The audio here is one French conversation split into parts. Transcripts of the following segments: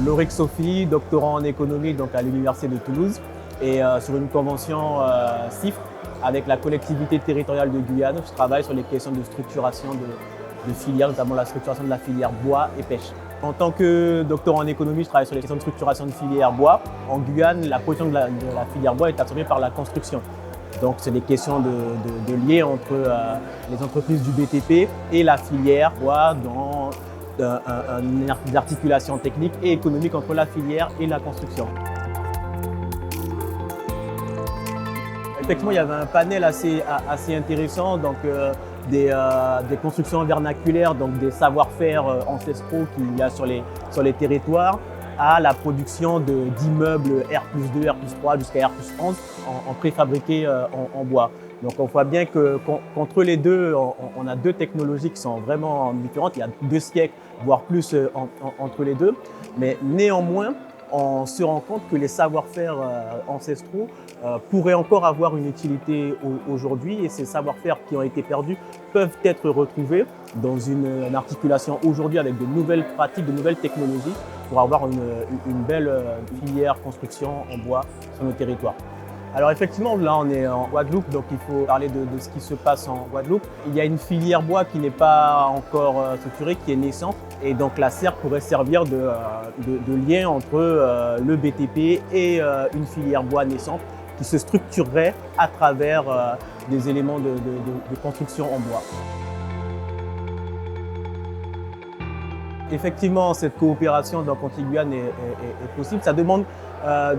Lauric Sophie, doctorant en économie donc à l'Université de Toulouse et sur une convention CIFRE avec la collectivité territoriale de Guyane. Je travaille sur les questions de structuration de filières, notamment la structuration de la filière bois et pêche. En tant que doctorant en économie, je travaille sur les questions de structuration de filière bois. En Guyane, la position de la filière bois est absorbée par la construction. Donc, c'est des questions de lien entre les entreprises du BTP et la filière bois dans une articulation technique et économique entre la filière et la construction. Effectivement, il y avait un panel assez intéressant, donc des constructions vernaculaires, donc des savoir-faire ancestraux qu'il y a sur les territoires, à la production d'immeubles R+2, R+3 jusqu'à R+11 en préfabriqué en bois. Donc on voit bien qu'entre les deux, on a deux technologies qui sont vraiment différentes. Il y a 2 siècles, voire plus entre les deux. Mais néanmoins, on se rend compte que les savoir-faire ancestraux pourraient encore avoir une utilité aujourd'hui, et ces savoir-faire qui ont été perdus peuvent être retrouvés dans une articulation aujourd'hui avec de nouvelles pratiques, de nouvelles technologies pour avoir une belle filière construction en bois sur nos territoires. Alors effectivement, là on est en Guadeloupe, donc il faut parler de ce qui se passe en Guadeloupe. Il y a une filière bois qui n'est pas encore structurée, qui est naissante, et donc la serre pourrait servir de lien entre le BTP et une filière bois naissante qui se structurerait à travers des éléments de construction en bois. Effectivement, cette coopération dans Conti-Guyane est possible. Ça demande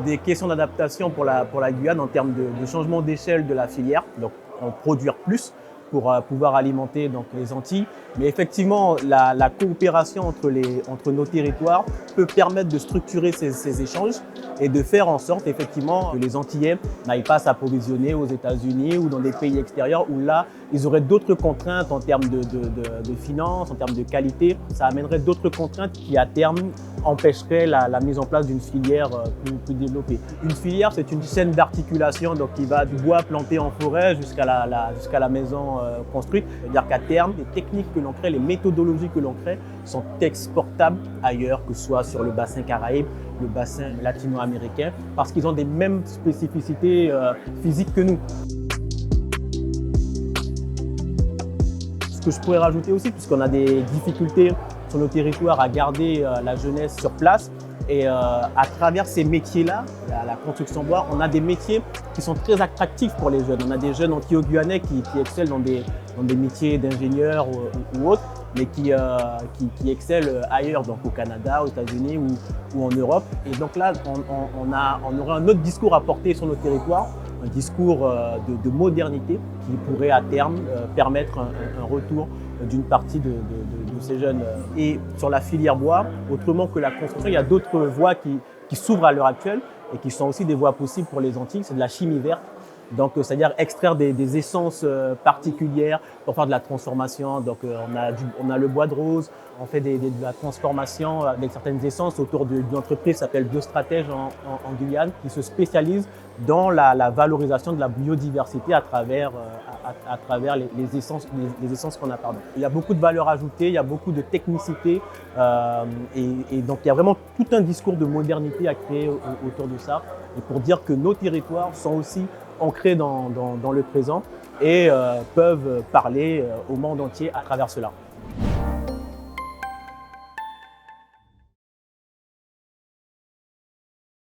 des questions d'adaptation pour la Guyane en termes de changement d'échelle de la filière, donc en produire plus pour pouvoir alimenter donc, les Antilles. Mais effectivement, la coopération entre nos territoires peut permettre de structurer ces échanges et de faire en sorte effectivement que les Antillais n'aillent pas s'approvisionner aux États-Unis ou dans des pays extérieurs où là, ils auraient d'autres contraintes en termes de finances, en termes de qualité. Ça amènerait d'autres contraintes qui, à terme, empêcheraient la mise en place d'une filière plus développée. Une filière, c'est une chaîne d'articulation donc qui va du bois planté en forêt jusqu'à la maison construite. C'est-à-dire qu'à terme, les techniques que l'on crée, les méthodologies que l'on crée sont exportables ailleurs, que ce soit sur le bassin Caraïbe, le bassin latino-américain, parce qu'ils ont des mêmes spécificités physiques que nous. Ce que je pourrais rajouter aussi, puisqu'on a des difficultés sur nos territoires à garder la jeunesse sur place, et à travers ces métiers-là, la construction bois, on a des métiers qui sont très attractifs pour les jeunes. On a des jeunes antilo-guyanais qui excellent dans des métiers d'ingénieurs ou autres, mais qui excellent ailleurs, donc au Canada, aux États-Unis ou en Europe. Et donc là, on aurait un autre discours à porter sur nos territoires, un discours de modernité qui pourrait à terme permettre un retour d'une partie de ces jeunes. Et sur la filière bois, autrement que la construction, il y a d'autres voies qui s'ouvrent à l'heure actuelle et qui sont aussi des voies possibles pour les Antilles. C'est de la chimie verte. Donc, c'est-à-dire extraire des essences particulières pour faire de la transformation. Donc, on a le bois de rose, on fait de la transformation avec certaines essences autour d'une entreprise qui s'appelle Biostratège en Guyane, qui se spécialise dans la valorisation de la biodiversité à travers les essences qu'on a. Pardon. Il y a beaucoup de valeur ajoutée, il y a beaucoup de technicité et donc il y a vraiment tout un discours de modernité à créer autour de ça, et pour dire que nos territoires sont aussi ancrés dans le présent et peuvent parler au monde entier à travers cela.